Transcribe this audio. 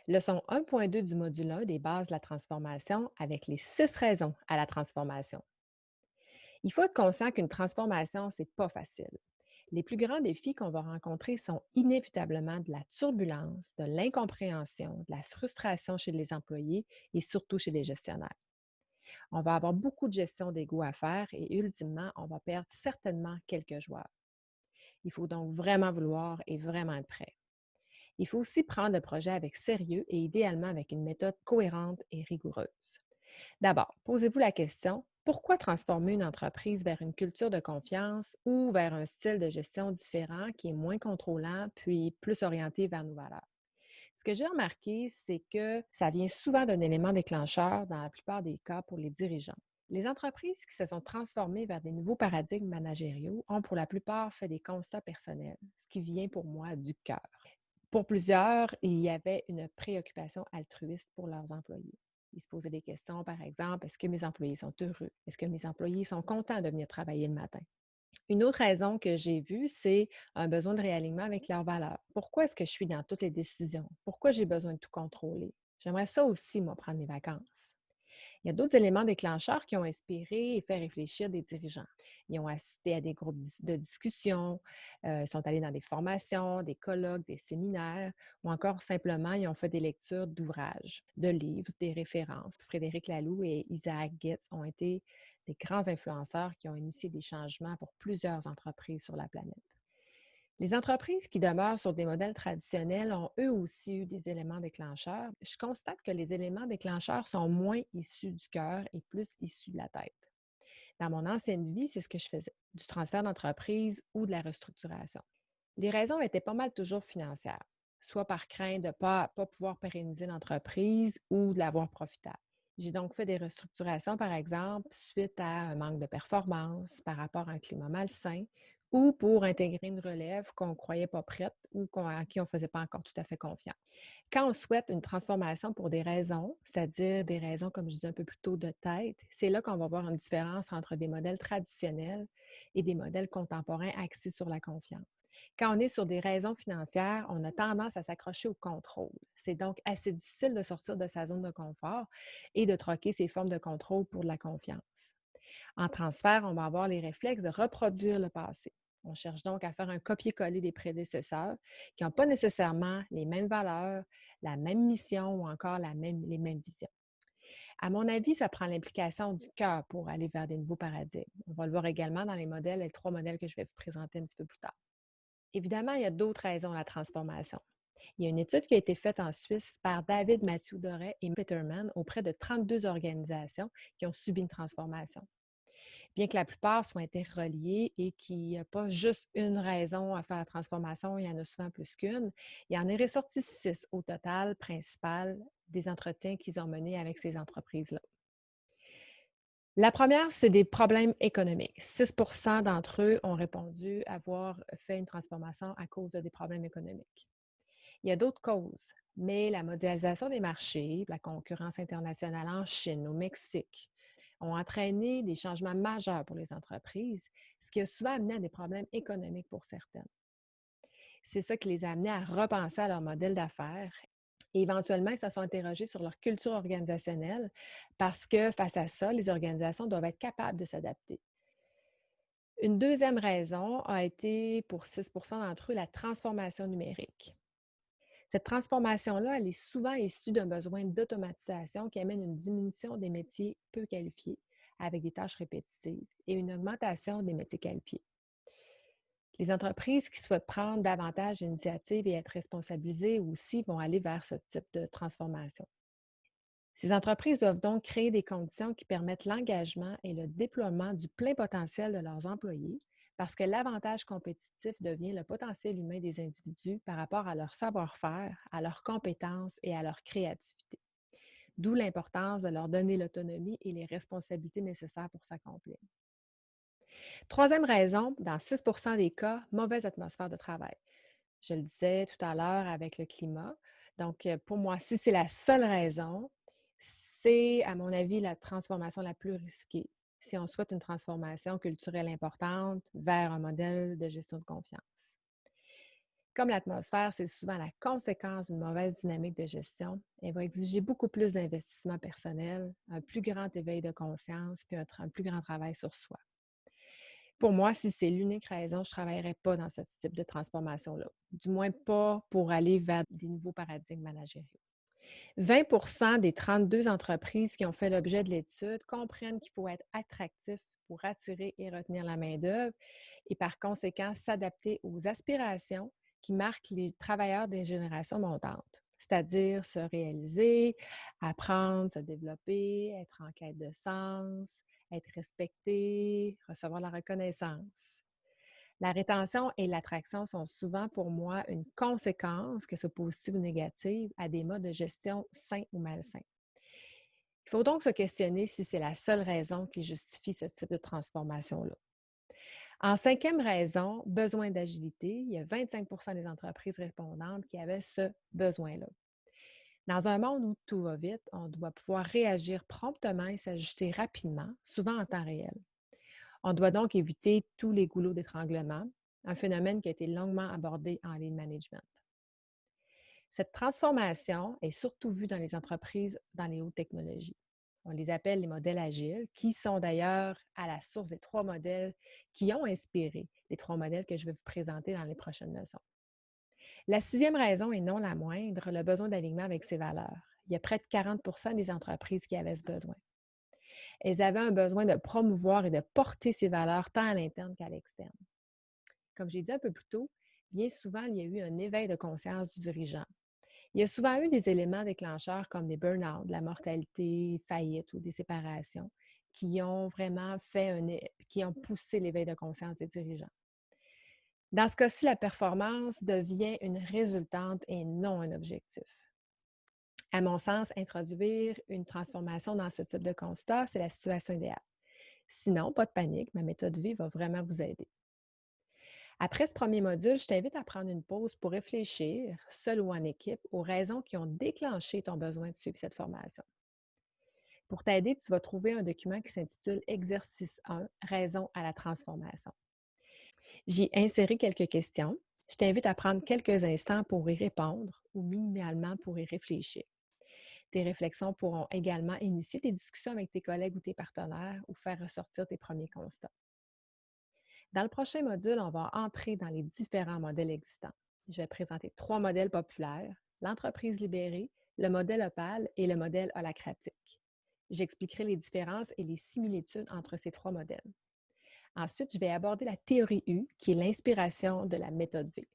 Leçon 1.2 du module 1 des bases de la transformation avec les 6 raisons à la transformation. Il faut être conscient qu'une transformation, c'est pas facile. Les plus grands défis qu'on va rencontrer sont inévitablement de la turbulence, de l'incompréhension, de la frustration chez les employés et surtout chez les gestionnaires. On va avoir beaucoup de gestion d'ego à faire et ultimement, on va perdre certainement quelques joueurs. Il faut donc vraiment vouloir et vraiment être prêt. Il faut aussi prendre le projet avec sérieux et idéalement avec une méthode cohérente et rigoureuse. D'abord, posez-vous la question, pourquoi transformer une entreprise vers une culture de confiance ou vers un style de gestion différent qui est moins contrôlant puis plus orienté vers nos valeurs? Ce que j'ai remarqué, c'est que ça vient souvent d'un élément déclencheur dans la plupart des cas pour les dirigeants. Les entreprises qui se sont transformées vers des nouveaux paradigmes managériaux ont pour la plupart fait des constats personnels, ce qui vient pour moi du cœur. Pour plusieurs, il y avait une préoccupation altruiste pour leurs employés. Ils se posaient des questions, par exemple, est-ce que mes employés sont heureux? Est-ce que mes employés sont contents de venir travailler le matin? Une autre raison que j'ai vue, c'est un besoin de réalignement avec leurs valeurs. Pourquoi est-ce que je suis dans toutes les décisions? Pourquoi j'ai besoin de tout contrôler? J'aimerais ça aussi, moi, prendre des vacances. Il y a d'autres éléments déclencheurs qui ont inspiré et fait réfléchir des dirigeants. Ils ont assisté à des groupes de discussion, sont allés dans des formations, des colloques, des séminaires, ou encore simplement, ils ont fait des lectures d'ouvrages, de livres, des références. Frédéric Laloux et Isaac Getz ont été des grands influenceurs qui ont initié des changements pour plusieurs entreprises sur la planète. Les entreprises qui demeurent sur des modèles traditionnels ont eux aussi eu des éléments déclencheurs. Je constate que les éléments déclencheurs sont moins issus du cœur et plus issus de la tête. Dans mon ancienne vie, c'est ce que je faisais, du transfert d'entreprise ou de la restructuration. Les raisons étaient pas mal toujours financières, soit par crainte de ne pas pouvoir pérenniser l'entreprise ou de l'avoir profitable. J'ai donc fait des restructurations, par exemple, suite à un manque de performance par rapport à un climat malsain ou pour intégrer une relève qu'on ne croyait pas prête ou à qui on ne faisait pas encore tout à fait confiance. Quand on souhaite une transformation pour des raisons, c'est-à-dire des raisons, comme je disais un peu plus tôt, de tête, c'est là qu'on va voir une différence entre des modèles traditionnels et des modèles contemporains axés sur la confiance. Quand on est sur des raisons financières, on a tendance à s'accrocher au contrôle. C'est donc assez difficile de sortir de sa zone de confort et de troquer ces formes de contrôle pour de la confiance. En transfert, on va avoir les réflexes de reproduire le passé. On cherche donc à faire un copier-coller des prédécesseurs qui n'ont pas nécessairement les mêmes valeurs, la même mission ou encore les mêmes visions. À mon avis, ça prend l'implication du cœur pour aller vers des nouveaux paradigmes. On va le voir également dans les 3 modèles que je vais vous présenter un petit peu plus tard. Évidemment, il y a d'autres raisons à la transformation. Il y a une étude qui a été faite en Suisse par David Mathieu Doré et Peterman auprès de 32 organisations qui ont subi une transformation. Bien que la plupart soient interreliés et qu'il n'y a pas juste une raison à faire la transformation, il y en a souvent plus qu'une, il y en est ressorti 6 au total principal des entretiens qu'ils ont menés avec ces entreprises-là. La première, c'est des problèmes économiques. 6 d'entre eux ont répondu avoir fait une transformation à cause de des problèmes économiques. Il y a d'autres causes, mais la mondialisation des marchés, la concurrence internationale en Chine, au Mexique, ont entraîné des changements majeurs pour les entreprises, ce qui a souvent amené à des problèmes économiques pour certaines. C'est ça qui les a amenés à repenser à leur modèle d'affaires. Et éventuellement, ils se sont interrogés sur leur culture organisationnelle parce que face à ça, les organisations doivent être capables de s'adapter. Une deuxième raison a été pour 6 d'entre eux la transformation numérique. Cette transformation-là, elle est souvent issue d'un besoin d'automatisation qui amène une diminution des métiers peu qualifiés avec des tâches répétitives et une augmentation des métiers qualifiés. Les entreprises qui souhaitent prendre davantage d'initiatives et être responsabilisées aussi vont aller vers ce type de transformation. Ces entreprises doivent donc créer des conditions qui permettent l'engagement et le déploiement du plein potentiel de leurs employés parce que l'avantage compétitif devient le potentiel humain des individus par rapport à leur savoir-faire, à leurs compétences et à leur créativité. D'où l'importance de leur donner l'autonomie et les responsabilités nécessaires pour s'accomplir. Troisième raison, dans 6 des cas, mauvaise atmosphère de travail. Je le disais tout à l'heure avec le climat. Donc, pour moi, si c'est la seule raison, c'est, à mon avis, la transformation la plus risquée si on souhaite une transformation culturelle importante vers un modèle de gestion de confiance. Comme l'atmosphère, c'est souvent la conséquence d'une mauvaise dynamique de gestion, elle va exiger beaucoup plus d'investissement personnel, un plus grand éveil de conscience, puis un plus grand travail sur soi. Pour moi, si c'est l'unique raison, je ne travaillerais pas dans ce type de transformation-là. Du moins pas pour aller vers des nouveaux paradigmes managériaux. 20 des 32 entreprises qui ont fait l'objet de l'étude comprennent qu'il faut être attractif pour attirer et retenir la main-d'œuvre et par conséquent s'adapter aux aspirations qui marquent les travailleurs des générations montantes, c'est-à-dire se réaliser, apprendre, se développer, être en quête de sens, être respecté, recevoir la reconnaissance. La rétention et l'attraction sont souvent pour moi une conséquence, que ce soit positive ou négative, à des modes de gestion sains ou malsains. Il faut donc se questionner si c'est la seule raison qui justifie ce type de transformation-là. En cinquième raison, besoin d'agilité, il y a 25 des entreprises répondantes qui avaient ce besoin-là. Dans un monde où tout va vite, on doit pouvoir réagir promptement et s'ajuster rapidement, souvent en temps réel. On doit donc éviter tous les goulots d'étranglement, un phénomène qui a été longuement abordé en lean management. Cette transformation est surtout vue dans les entreprises dans les hautes technologies. On les appelle les modèles agiles, qui sont d'ailleurs à la source des trois modèles qui ont inspiré les trois modèles que je vais vous présenter dans les prochaines leçons. La sixième raison, et non la moindre, le besoin d'alignement avec ses valeurs. Il y a près de 40 des entreprises qui avaient ce besoin. Elles avaient un besoin de promouvoir et de porter ces valeurs tant à l'interne qu'à l'externe. Comme j'ai dit un peu plus tôt, bien souvent, il y a eu un éveil de conscience du dirigeant. Il y a souvent eu des éléments déclencheurs comme des burn-out, de la mortalité, faillite ou des séparations qui ont vraiment qui ont poussé l'éveil de conscience des dirigeants. Dans ce cas-ci, la performance devient une résultante et non un objectif. À mon sens, introduire une transformation dans ce type de constat, c'est la situation idéale. Sinon, pas de panique, ma méthode V va vraiment vous aider. Après ce premier module, je t'invite à prendre une pause pour réfléchir, seul ou en équipe, aux raisons qui ont déclenché ton besoin de suivre cette formation. Pour t'aider, tu vas trouver un document qui s'intitule Exercice 1, Raison à la transformation. J'y ai inséré quelques questions. Je t'invite à prendre quelques instants pour y répondre ou minimalement pour y réfléchir. Tes réflexions pourront également initier tes discussions avec tes collègues ou tes partenaires ou faire ressortir tes premiers constats. Dans le prochain module, on va entrer dans les différents modèles existants. Je vais présenter trois modèles populaires, l'entreprise libérée, le modèle Opal et le modèle holacratique. J'expliquerai les différences et les similitudes entre ces trois modèles. Ensuite, je vais aborder la théorie U, qui est l'inspiration de la méthode V.